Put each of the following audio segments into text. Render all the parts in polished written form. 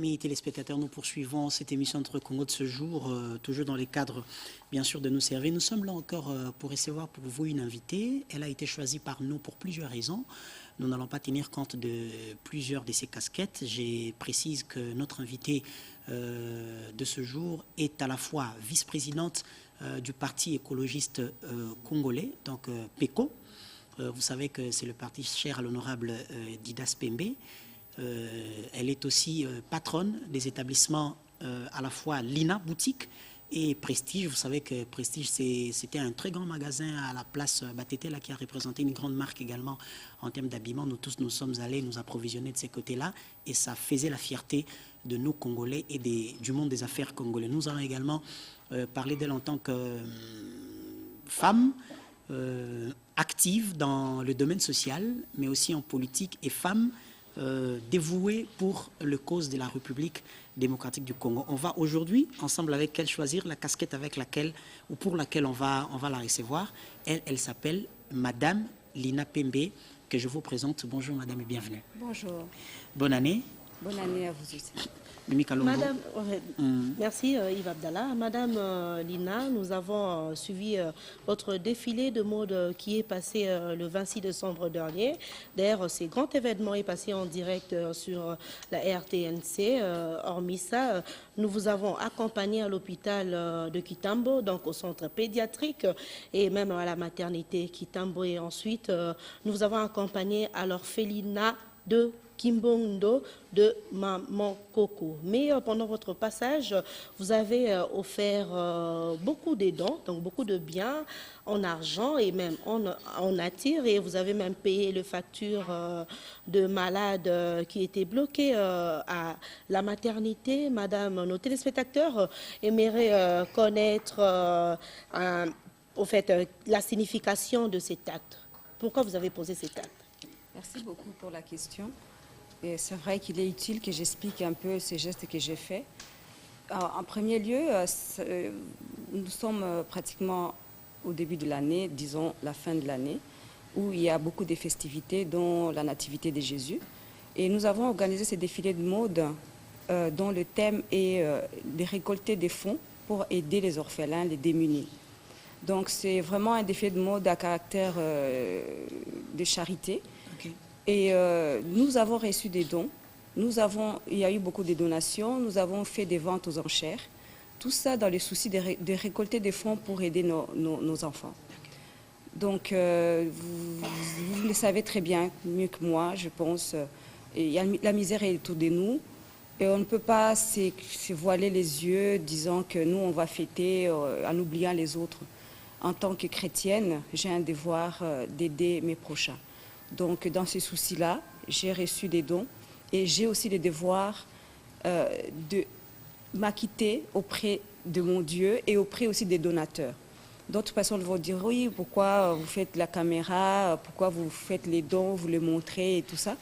Amis téléspectateurs, nous poursuivons cette émission entre Congo de ce jour, toujours dans les cadres, bien sûr, de nous servir. Nous sommes là encore pour recevoir pour vous une invitée. Elle a été choisie par nous pour plusieurs raisons. Nous n'allons pas tenir compte de plusieurs de ces casquettes. Je précise que notre invitée de ce jour est à la fois vice-présidente du Parti écologiste congolais, donc PECO. Vous savez que c'est le parti cher à l'honorable Didas Pembe. Elle est aussi patronne des établissements à la fois Lina Boutique et Prestige. Vous savez que Prestige, c'était un très grand magasin à la place Batete, là, qui a représenté une grande marque également en termes d'habillement. Nous tous, nous sommes allés nous approvisionner de ces côtés-là et ça faisait la fierté de nous, Congolais, et du monde des affaires congolais. Nous allons également parler d'elle en tant que femme active dans le domaine social, mais aussi en politique, et femme dévouée pour le cause de la République démocratique du Congo. On va aujourd'hui, ensemble avec elle, choisir la casquette avec laquelle, ou pour laquelle on va la recevoir. Elle s'appelle Madame Lina Pembe, que je vous présente. Bonjour Madame et bienvenue. Bonjour. Bonne année. Bonne année à vous aussi. Madame, merci Yves Abdallah. Madame Lina, nous avons suivi votre défilé de mode qui est passé le 26 décembre dernier. D'ailleurs, ce grand événement est passé en direct sur la RTNC. Hormis ça, nous vous avons accompagné à l'hôpital de Kitambo, donc au centre pédiatrique et même à la maternité Kitambo. Et ensuite, nous vous avons accompagné à l'orphelinat de Kimbondo de Maman Coco. Mais pendant votre passage, vous avez offert beaucoup de dons, donc beaucoup de biens en argent et même en nature, et vous avez même payé les factures de malades qui étaient bloqués à la maternité. Madame, nos téléspectateurs aimeraient connaître au fait, la signification de cet acte. Pourquoi vous avez posé cet acte? Merci beaucoup pour la question. Et c'est vrai qu'il est utile que j'explique un peu ces gestes que j'ai faits. En premier lieu, nous sommes pratiquement au début de l'année, disons la fin de l'année, où il y a beaucoup de festivités, dont la Nativité de Jésus. Et nous avons organisé ces défilés de mode dont le thème est de récolter des fonds pour aider les orphelins, les démunis. Donc c'est vraiment un défilé de mode à caractère de charité. Et nous avons reçu des dons, il y a eu beaucoup de donations, nous avons fait des ventes aux enchères, tout ça dans le souci de récolter des fonds pour aider nos enfants. Donc vous le savez très bien, mieux que moi, je pense, la misère est autour de nous et on ne peut pas se voiler les yeux disant que nous on va fêter en oubliant les autres. En tant que chrétienne, j'ai un devoir d'aider mes prochains. Donc, dans ces soucis-là, j'ai reçu des dons et j'ai aussi le devoir de m'acquitter auprès de mon Dieu et auprès aussi des donateurs. D'autres personnes vont dire, oui, pourquoi vous faites la caméra, pourquoi vous faites les dons, vous les montrez et tout ça.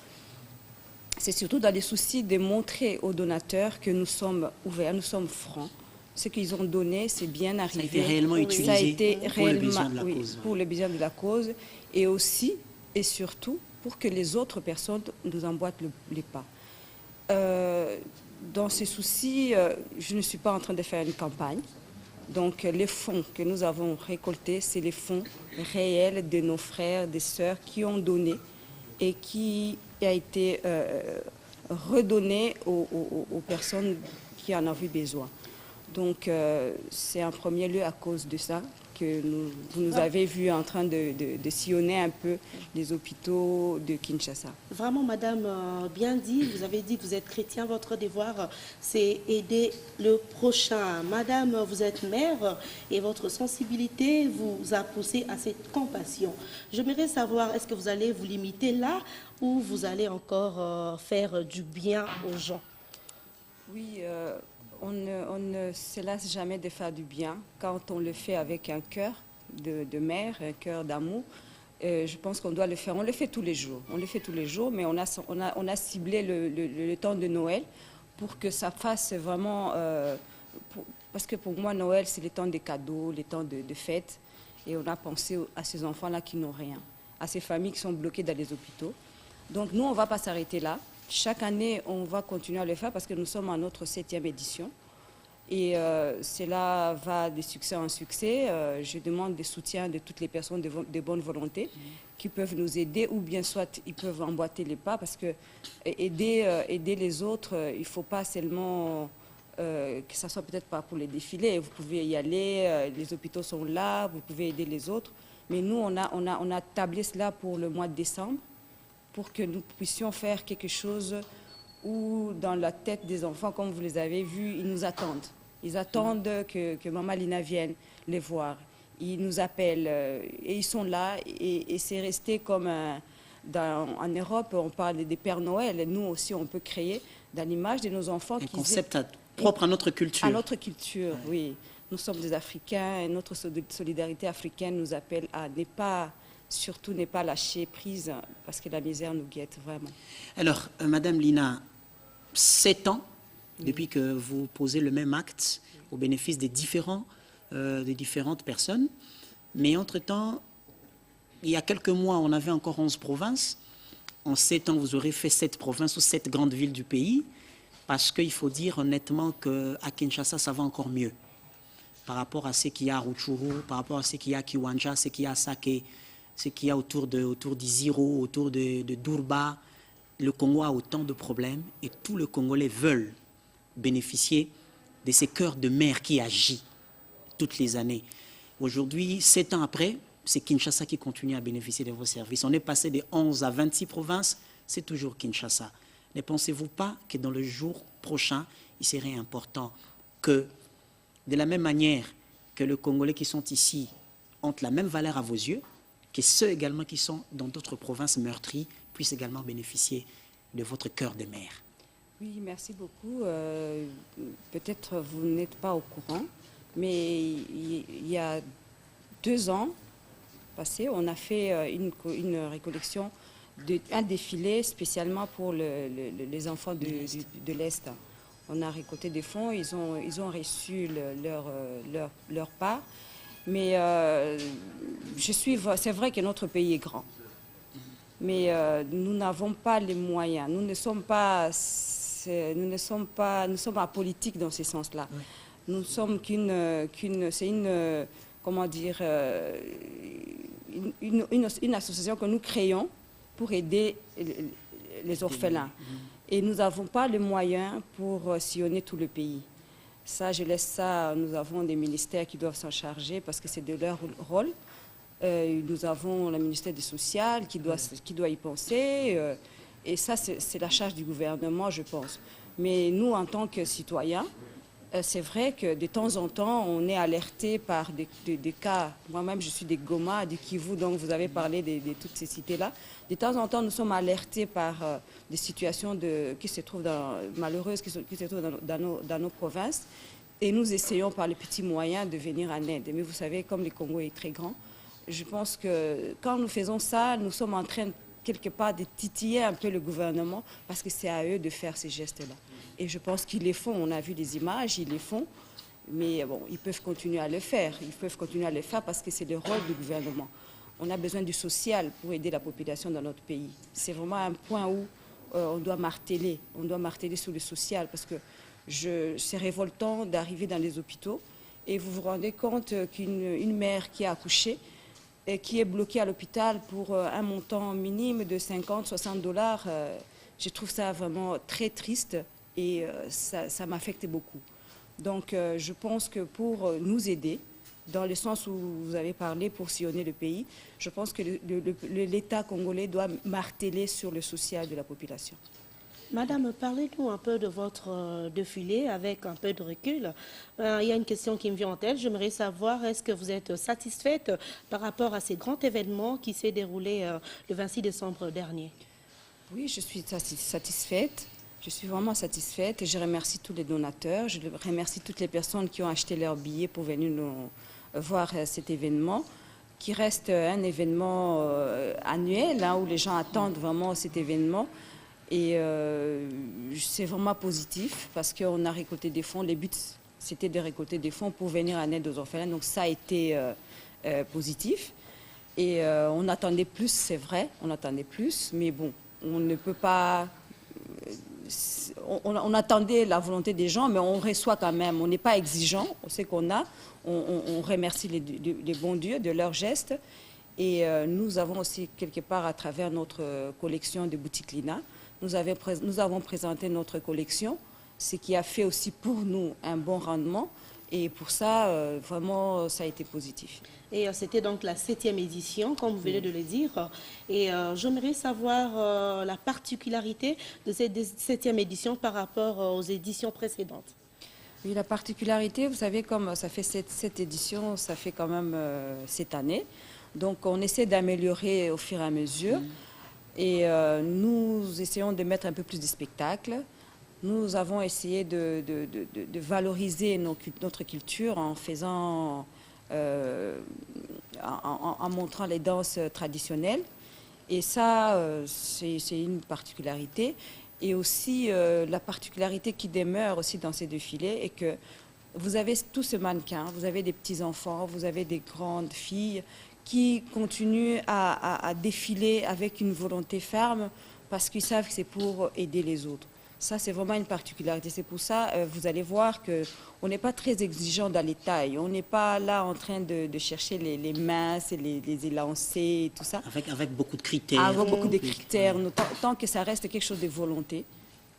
C'est surtout dans les soucis de montrer aux donateurs que nous sommes ouverts, nous sommes francs. Ce qu'ils ont donné, c'est bien arrivé. Ça a été réellement utilisé ça a été pour le besoin de la oui, cause. Pour le besoin de la cause et aussi et surtout pour que les autres personnes nous emboîtent les pas. Dans ces soucis, je ne suis pas en train de faire une campagne. Donc les fonds que nous avons récoltés, c'est les fonds réels de nos frères, des sœurs qui ont donné et qui a été redonné aux personnes qui en avaient besoin. Donc c'est en premier lieu à cause de ça que vous nous avez vu en train de sillonner un peu les hôpitaux de Kinshasa. Vraiment, madame, bien dit, vous avez dit que vous êtes chrétien, votre devoir, c'est aider le prochain. Madame, vous êtes mère et votre sensibilité vous a poussé à cette compassion. J'aimerais savoir, est-ce que vous allez vous limiter là ou vous allez encore faire du bien aux gens? Oui, on ne se lasse jamais de faire du bien quand on le fait avec un cœur de mère, un cœur d'amour. Je pense qu'on doit le faire. On le fait tous les jours. On le fait tous les jours, mais on a ciblé le temps de Noël pour que ça fasse vraiment... parce que pour moi, Noël, c'est le temps des cadeaux, le temps de fêtes. Et on a pensé à ces enfants-là qui n'ont rien, à ces familles qui sont bloquées dans les hôpitaux. Donc nous, on ne va pas s'arrêter là. chaque année, on va continuer à le faire parce que nous sommes à notre 7e édition. Et cela va de succès en succès. Je demande des soutiens de toutes les personnes de bonne volonté qui peuvent nous aider, ou bien soit ils peuvent emboîter les pas, parce que aider les autres, il ne faut pas seulement que ça soit peut-être pas pour les défilés. Vous pouvez y aller, les hôpitaux sont là, vous pouvez aider les autres. Mais nous, on a tablé cela pour le mois de décembre, pour que nous puissions faire quelque chose où, dans la tête des enfants, comme vous les avez vus, ils nous attendent. Ils attendent que Maman Lina vienne les voir. Ils nous appellent et ils sont là. Et c'est resté comme en Europe, on parle des Pères Noël. Et nous aussi, on peut créer dans l'image de nos enfants. Un concept propre à notre culture. À notre culture, oui. Nous sommes des Africains et notre solidarité africaine nous appelle à surtout ne pas lâcher prise parce que la misère nous guette vraiment. Alors, Madame Lina, 7 ans depuis que vous posez le même acte au bénéfice des différentes personnes. Mais entre-temps, il y a quelques mois, on avait encore 11 provinces. En 7 ans, vous aurez fait 7 provinces ou 7 grandes villes du pays. Parce qu'il faut dire honnêtement qu'à Kinshasa, ça va encore mieux. Par rapport à ce qu'il y a à Rutshuru, par rapport à ce qu'il y a à Kiwanja, ce qu'il y a à Sake, ce qu'il y a autour d'Iziro, autour de Durba. Le Congo a autant de problèmes et tous les Congolais veulent bénéficier de ces cœurs de mer qui agit toutes les années. Aujourd'hui, 7 ans après, c'est Kinshasa qui continue à bénéficier de vos services. On est passé de 11 à 26 provinces, c'est toujours Kinshasa. Ne pensez-vous pas que dans le jour prochain, il serait important que, de la même manière que les Congolais qui sont ici ont la même valeur à vos yeux, que ceux également qui sont dans d'autres provinces meurtries puissent également bénéficier de votre cœur de mer? Oui, merci beaucoup. Peut-être vous n'êtes pas au courant, mais il y a 2 ans passés, on a fait une récollection, un défilé spécialement pour les enfants de l'Est. On a récolté des fonds, ils ont reçu leur part. Mais c'est vrai que notre pays est grand. Mais nous n'avons pas les moyens. Nous sommes apolitiques dans ce sens-là. Oui. Nous sommes une association que nous créons pour aider les orphelins. Et nous n'avons pas les moyens pour sillonner tout le pays. Ça, je laisse ça. Nous avons des ministères qui doivent s'en charger parce que c'est de leur rôle. Nous avons le ministère du Social qui doit y penser. Et ça, c'est la charge du gouvernement, je pense. Mais nous, en tant que citoyens, c'est vrai que de temps en temps, on est alerté par des cas. Moi-même, je suis des Goma, du Kivu, donc vous avez parlé de toutes ces cités-là. De temps en temps, nous sommes alertés par des situations qui se trouvent malheureuses, qui se trouvent dans nos provinces. Et nous essayons par les petits moyens de venir en aide. Mais vous savez, comme le Congo est très grand, je pense que quand nous faisons ça, nous sommes en train quelque part de titiller un peu le gouvernement parce que c'est à eux de faire ces gestes-là. Et je pense qu'ils les font. On a vu des images, ils les font. Mais bon, ils peuvent continuer à le faire. Ils peuvent continuer à le faire parce que c'est le rôle du gouvernement. On a besoin du social pour aider la population dans notre pays. C'est vraiment un point où on doit marteler. On doit marteler sur le social parce que c'est révoltant d'arriver dans les hôpitaux et vous vous rendez compte qu'une mère qui a accouché et qui est bloquée à l'hôpital pour un montant minime de 50-60 $, je trouve ça vraiment très triste et ça m'affecte beaucoup. Donc je pense que pour nous aider, dans le sens où vous avez parlé pour sillonner le pays, je pense que l'État congolais doit marteler sur le social de la population. Madame, parlez-nous un peu de votre défilé avec un peu de recul. Il y a une question qui me vient en tête. J'aimerais savoir, est-ce que vous êtes satisfaite par rapport à ces grands événements qui s'est déroulé le 26 décembre dernier? Oui, je suis satisfaite. Je suis vraiment satisfaite et je remercie tous les donateurs. Je remercie toutes les personnes qui ont acheté leurs billets pour venir nous voir cet événement, qui reste un événement annuel, où les gens attendent vraiment cet événement. Et c'est vraiment positif parce qu'on a récolté des fonds. Le but, c'était de récolter des fonds pour venir en aide aux orphelins. Donc ça a été positif. Et on attendait plus, c'est vrai, on attendait plus. Mais bon, on ne peut pas on attendait la volonté des gens, mais on reçoit quand même. On n'est pas exigeant, on sait qu'on a. On remercie les bons dieux de leurs gestes. Et nous avons aussi, quelque part, à travers notre collection de boutique Lina, nous avons présenté notre collection, ce qui a fait aussi pour nous un bon rendement. Et pour ça, vraiment, ça a été positif. Et c'était donc la 7e édition, comme vous venez de le dire. Et j'aimerais savoir la particularité de cette 7e édition par rapport aux éditions précédentes. Oui, la particularité, vous savez, comme ça fait cette édition, ça fait quand même cette année. Donc, on essaie d'améliorer au fur et à mesure. Et nous essayons de mettre un peu plus de spectacles. Nous avons essayé de valoriser notre culture en faisant, en montrant les danses traditionnelles. Et ça, c'est une particularité. Et aussi, la particularité qui demeure aussi dans ces défilés est que vous avez tous ce mannequin, vous avez des petits-enfants, vous avez des grandes filles qui continuent à défiler avec une volonté ferme parce qu'ils savent que c'est pour aider les autres. Ça, c'est vraiment une particularité. C'est pour ça, vous allez voir qu'on n'est pas très exigeant dans les tailles. On n'est pas là en train de chercher les minces, les élancés et tout ça. Avec beaucoup de critères. Avec beaucoup de critères. Tant que ça reste quelque chose de volonté,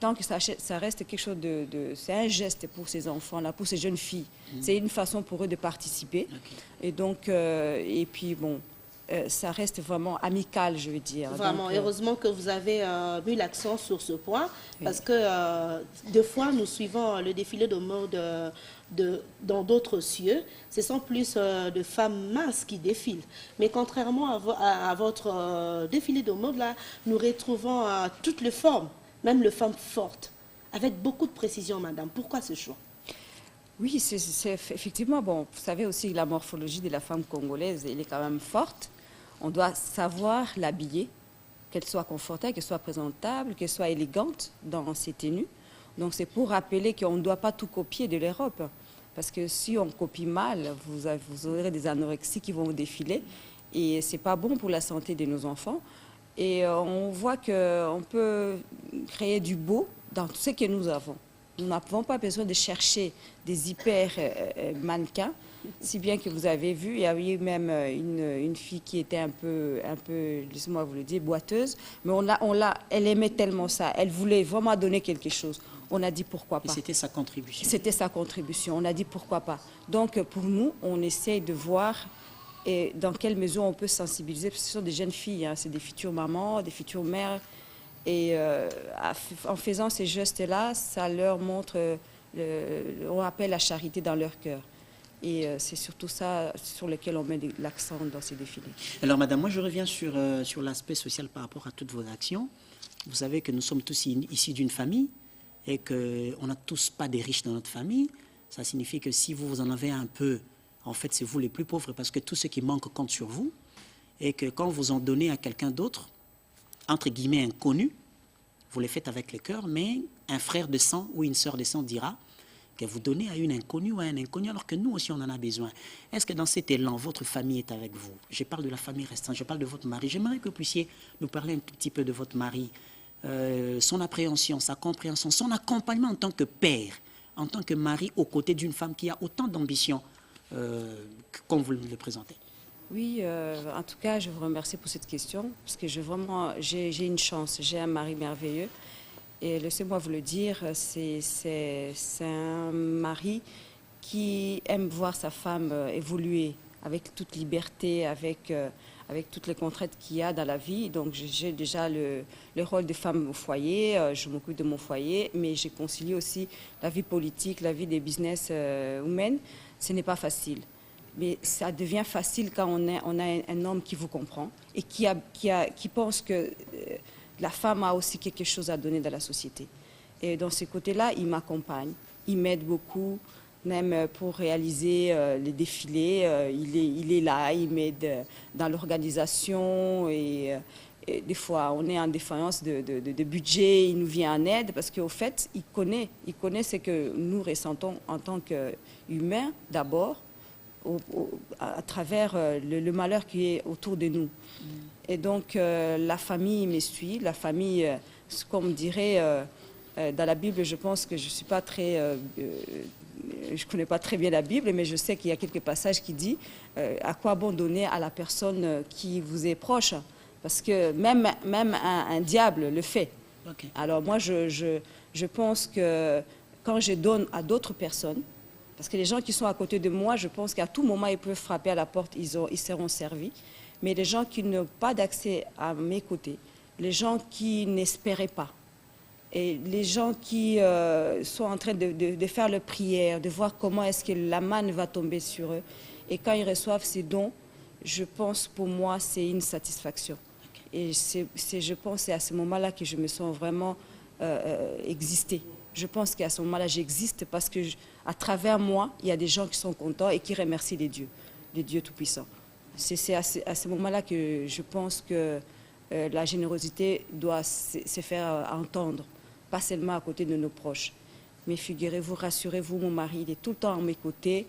tant que ça reste quelque chose c'est un geste pour ces enfants-là, pour ces jeunes filles. C'est une façon pour eux de participer. Et donc, et puis bon, ça reste vraiment amical, je veux dire. Vraiment, donc, heureusement que vous avez mis l'accent sur ce point, parce que deux fois, nous suivons le défilé de mode dans d'autres cieux. Ce sont plus de femmes minces qui défilent. Mais contrairement à votre défilé de mode, là, nous retrouvons toutes les formes, même les femmes fortes, avec beaucoup de précision, madame. Pourquoi ce choix? Oui, c'est effectivement, bon, vous savez aussi que la morphologie de la femme congolaise, elle est quand même forte. On doit savoir l'habiller, qu'elle soit confortable, qu'elle soit présentable, qu'elle soit élégante dans ses tenues. Donc c'est pour rappeler qu'on ne doit pas tout copier de l'Europe. Parce que si on copie mal, vous aurez des anorexies qui vont défiler. Et ce n'est pas bon pour la santé de nos enfants. Et on voit qu'on peut créer du beau dans tout ce que nous avons. Nous n'avons pas besoin de chercher des hyper mannequins, si bien que vous avez vu, il y a eu même une fille qui était un peu laissez-moi vous le dire, boiteuse, mais elle aimait tellement ça, elle voulait vraiment donner quelque chose. On a dit pourquoi pas. Et c'était sa contribution. C'était sa contribution, on a dit pourquoi pas. Donc pour nous, on essaye de voir dans quelle mesure on peut sensibiliser, parce que ce sont des jeunes filles, hein, c'est des futures mamans, des futures mères. Et en faisant ces gestes-là, ça leur montre, on appelle la charité dans leur cœur. Et c'est surtout ça sur lequel on met l'accent dans ces défilés. Alors, madame, moi, je reviens sur l'aspect social par rapport à toutes vos actions. Vous savez que nous sommes tous issus d'une famille et qu'on n'a tous pas des riches dans notre famille. Ça signifie que si vous en avez un peu, en fait, c'est vous les plus pauvres parce que tout ce qui manque compte sur vous. Et que quand vous en donnez à quelqu'un d'autre, entre guillemets inconnu, vous le faites avec le cœur, mais un frère de sang ou une sœur de sang dira que vous donnez à une inconnue ou à un inconnu alors que nous aussi on en a besoin. Est-ce que dans cet élan, votre famille est avec vous? Je parle de la famille restante, je parle de votre mari. J'aimerais que vous puissiez nous parler un tout petit peu de votre mari, son appréhension, sa compréhension, son accompagnement en tant que père, en tant que mari aux côtés d'une femme qui a autant d'ambition comme vous le présentez. Oui, en tout cas, je vous remercie pour cette question, parce que j'ai une chance, j'ai un mari merveilleux. Et laissez-moi vous le dire, c'est un mari qui aime voir sa femme évoluer avec toute liberté, avec toutes les contraintes qu'il y a dans la vie. Donc j'ai déjà le rôle de femme au foyer, je m'occupe de mon foyer, mais j'ai concilié aussi la vie politique, la vie des business humaines. Ce n'est pas facile. Mais ça devient facile quand on a un homme qui vous comprend et qui pense que la femme a aussi quelque chose à donner dans la société. Et dans ce côté-là, il m'accompagne, il m'aide beaucoup, même pour réaliser les défilés. Il est là, il m'aide dans l'organisation et des fois, on est en défaillance de budget, il nous vient en aide parce qu'au fait, il connaît ce que nous ressentons en tant qu'humains d'abord, à travers le malheur qui est autour de nous. Et donc, la famille me suit, la famille comme dirait dans la Bible, je pense que je suis pas très... je connais pas très bien la Bible, mais je sais qu'il y a quelques passages qui disent à quoi bon donner à la personne qui vous est proche. Parce que même un diable le fait. Ok. Alors moi, je pense que quand je donne à d'autres personnes, parce que les gens qui sont à côté de moi, je pense qu'à tout moment, ils peuvent frapper à la porte, ils seront servis. Mais les gens qui n'ont pas d'accès à mes côtés, les gens qui n'espéraient pas, et les gens qui sont en train de faire leur prière, de voir comment est-ce que la manne va tomber sur eux, et quand ils reçoivent ces dons, je pense pour moi, c'est une satisfaction. Et je pense que c'est à ce moment-là que je me sens vraiment exister. Je pense qu'à ce moment-là, j'existe parce que à travers moi, il y a des gens qui sont contents et qui remercient les dieux tout-puissants. C'est à ce moment-là que je pense que la générosité doit se faire entendre, pas seulement à côté de nos proches. Mais figurez-vous, rassurez-vous, mon mari, il est tout le temps à mes côtés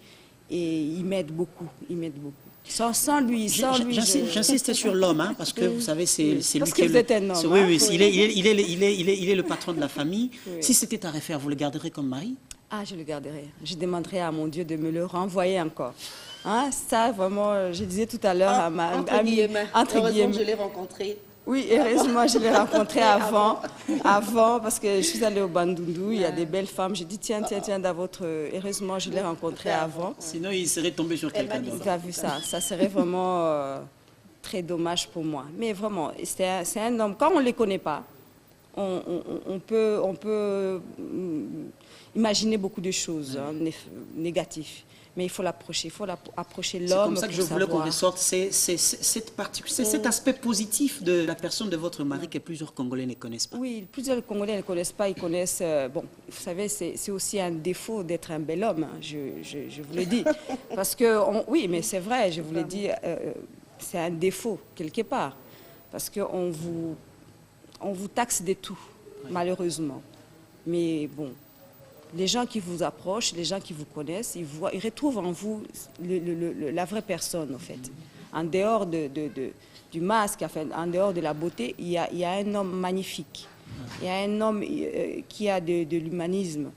et il m'aide beaucoup, il m'aide beaucoup. Sans lui. J'insiste sur l'homme, hein, parce que vous savez, c'est lui parce qui que vous êtes un homme. Oui, Hein? oui, il est le patron de la famille. Oui. Si c'était à refaire, vous le garderez comme mari? Ah, je le garderai. Je demanderai à mon Dieu de me le renvoyer encore. Hein, ça, vraiment, je disais tout à l'heure à ma entre amie... guillemets. Entre Heureusement guillemets. que je l'ai rencontré. Oui, heureusement, je l'ai rencontré avant, parce que je suis allée au Bandundu, il y a des belles femmes. J'ai dit, tiens, heureusement, je l'ai rencontré avant. Sinon, il serait tombé sur quelqu'un d'autre. Tu as vu ça, ça serait vraiment très dommage pour moi. Mais vraiment, c'est un homme, quand on ne les connaît pas, on peut imaginer beaucoup de choses négatives. Mais il faut l'approcher, C'est l'homme. comme ça que je voulais qu'on ressorte cet aspect positif de la personne de votre mari que plusieurs Congolais ne connaissent pas. Oui, plusieurs Congolais ne connaissent pas, ils connaissent... bon, vous savez, c'est aussi un défaut d'être un bel homme, hein, je vous le dis. Parce que, oui, mais c'est vrai, je vous le dis, c'est un défaut, quelque part. Parce qu'on vous taxe de tout, malheureusement. Mais bon... Les gens qui vous approchent, les gens qui vous connaissent, ils retrouvent en vous la vraie personne, en fait. En dehors du masque, enfin, en dehors de la beauté, il y a un homme magnifique. Il y a un homme qui a de l'humanisme.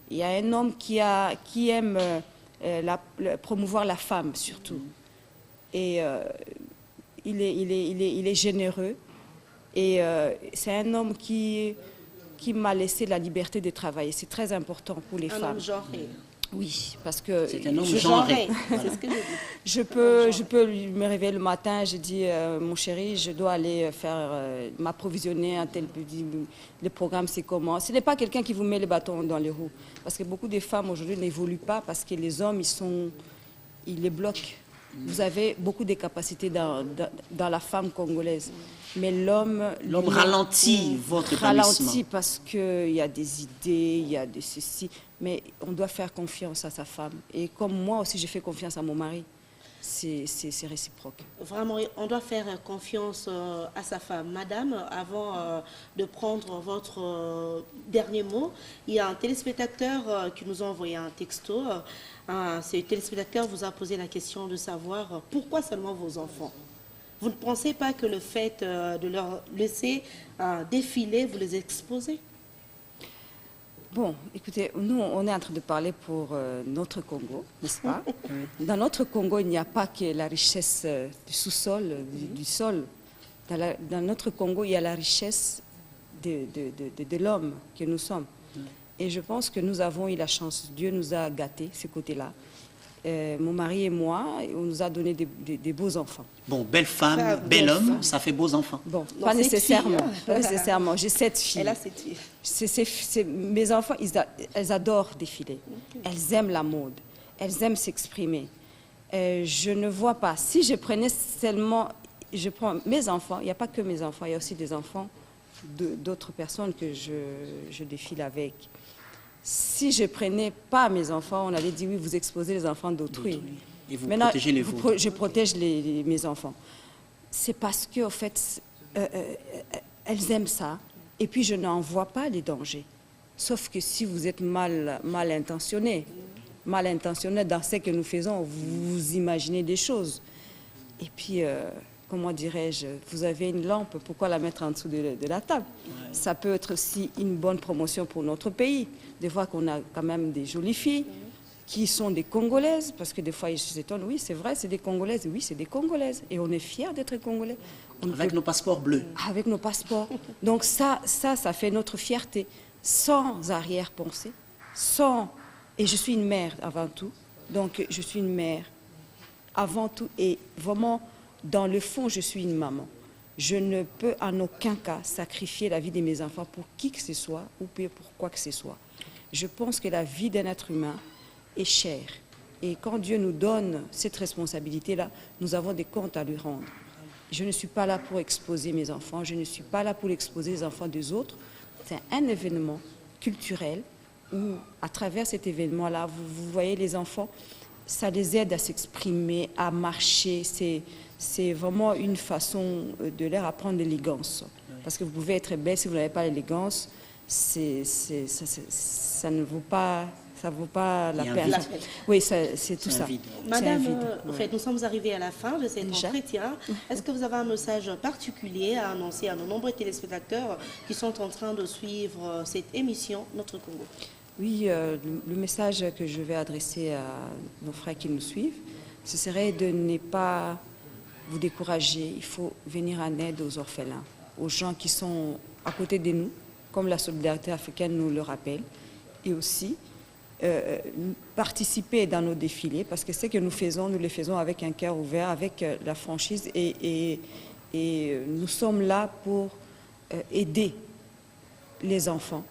Il y a un homme qui aime promouvoir la femme, surtout. Et il est généreux. Et c'est un homme qui m'a laissé la liberté de travailler. C'est très important pour les femmes. Un homme genré. Oui, parce que... C'est un homme genré. C'est ce que je dis. Je peux me réveiller le matin, je dis, mon chéri, je dois aller faire, m'approvisionner un tel... Le programme, c'est comment? Ce n'est pas quelqu'un qui vous met les bâtons dans les roues. Parce que beaucoup de femmes aujourd'hui n'évoluent pas parce que les hommes, ils les bloquent. Vous avez beaucoup de capacités dans la femme congolaise. Mais l'homme ralentit votre épanouissement. Ralentit parce qu'il y a des idées, il y a de ceci. Mais on doit faire confiance à sa femme. Et comme moi aussi, j'ai fait confiance à mon mari. C'est réciproque. Vraiment, on doit faire confiance à sa femme. Madame, avant de prendre votre dernier mot, il y a un téléspectateur qui nous a envoyé un texto. Ce téléspectateur vous a posé la question de savoir pourquoi seulement vos enfants. Vous ne pensez pas que le fait de leur laisser défiler, vous les exposez? Bon, écoutez, nous, on est en train de parler pour notre Congo, n'est-ce pas? Dans notre Congo, il n'y a pas que la richesse du sous-sol, du sol. Dans notre Congo, il y a la richesse de l'homme que nous sommes. Et je pense que nous avons eu la chance. Dieu nous a gâtés, ce côté-là. Mon mari et moi, on nous a donné des beaux enfants. Bon, belle femme, bel homme, ça fait beaux enfants. Bon, Non, pas c'est nécessairement. filles. Pas nécessairement. J'ai 7 filles. Elle a 7 filles. Mes enfants, elles adorent défiler. Elles aiment la mode. Elles aiment s'exprimer. Je ne vois pas. Si je prenais seulement... Je prends mes enfants. Il n'y a pas que mes enfants. Il y a aussi des enfants d'autres personnes que je défile avec. Si je ne prenais pas mes enfants, on allait dire, oui, vous exposez les enfants d'autrui. Et vous Maintenant, protégez les vôtres. je protège mes enfants. C'est parce qu'en fait, elles aiment ça. Et puis, je n'en vois pas les dangers. Sauf que si vous êtes mal intentionné dans ce que nous faisons, vous imaginez des choses. Et puis, comment dirais-je, vous avez une lampe, pourquoi la mettre en dessous de la table? Ça peut être aussi une bonne promotion pour notre pays. Des fois qu'on a quand même des jolies filles qui sont des Congolaises, parce que des fois ils s'étonnent, oui c'est vrai, c'est des Congolaises, oui c'est des Congolaises, et on est fiers d'être Congolais. Avec nos passeports bleus. Avec nos passeports. Donc ça fait notre fierté, sans arrière-pensée, sans... Et je suis une mère avant tout, donc je suis une mère avant tout, et vraiment, dans le fond, je suis une maman. Je ne peux en aucun cas sacrifier la vie de mes enfants pour qui que ce soit ou pour quoi que ce soit. Je pense que la vie d'un être humain est chère. Et quand Dieu nous donne cette responsabilité-là, nous avons des comptes à lui rendre. Je ne suis pas là pour exposer mes enfants, je ne suis pas là pour exposer les enfants des autres. C'est un événement culturel où, à travers cet événement-là, vous voyez les enfants, ça les aide à s'exprimer, à marcher. C'est vraiment une façon de leur apprendre l'élégance. Parce que vous pouvez être belle, si vous n'avez pas l'élégance, ça ne vaut pas... Ça ne vaut pas la peine. Oui, c'est tout ça. Madame, en fait, nous sommes arrivés à la fin de cet entretien. Est-ce que vous avez un message particulier à annoncer à nos nombreux téléspectateurs qui sont en train de suivre cette émission, Notre Congo? Oui, le message que je vais adresser à nos frères qui nous suivent, ce serait de ne pas vous décourager. Il faut venir en aide aux orphelins, aux gens qui sont à côté de nous, comme la solidarité africaine nous le rappelle, et aussi participer dans nos défilés, parce que ce que nous le faisons avec un cœur ouvert, avec la franchise, et nous sommes là pour aider les enfants.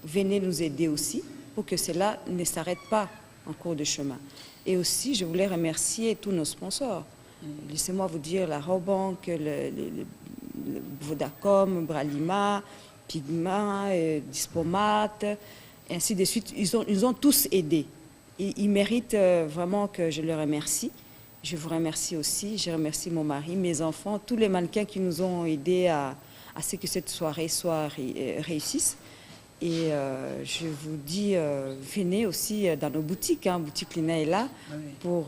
Venez nous aider aussi pour que cela ne s'arrête pas en cours de chemin. Et aussi, je voulais remercier tous nos sponsors. Laissez-moi vous dire la Robank, le Vodacom, Bralima, Pigma, Dispomat, et ainsi de suite. Ils ont tous aidé. Ils méritent vraiment que je les remercie. Je vous remercie aussi. Je remercie mon mari, mes enfants, tous les mannequins qui nous ont aidés à ce que cette soirée réussisse. Et je vous dis, venez aussi dans nos boutiques. Boutique Lina est là pour...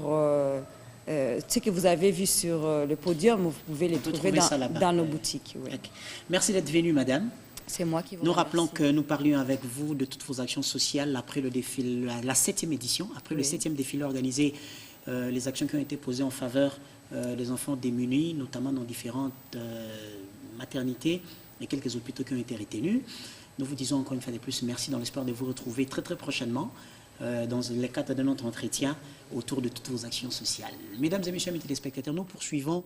ce que vous avez vu sur le podium, vous pouvez les trouver dans nos boutiques. Oui. Okay. Merci d'être venue, madame. C'est moi qui vous Nous remercie. rappelons que nous parlions avec vous de toutes vos actions sociales après le défilé, la 7e édition, après le 7e défilé organisé, les actions qui ont été posées en faveur des enfants démunis, notamment dans différentes maternités et quelques hôpitaux qui ont été retenus. Nous vous disons encore une fois de plus merci dans l'espoir de vous retrouver très très prochainement dans le cadre de notre entretien autour de toutes vos actions sociales. Mesdames et messieurs, mes téléspectateurs, nous poursuivons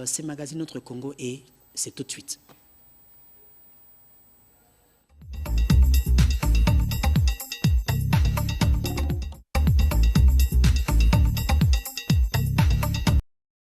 ces magazines Notre Congo et c'est tout de suite.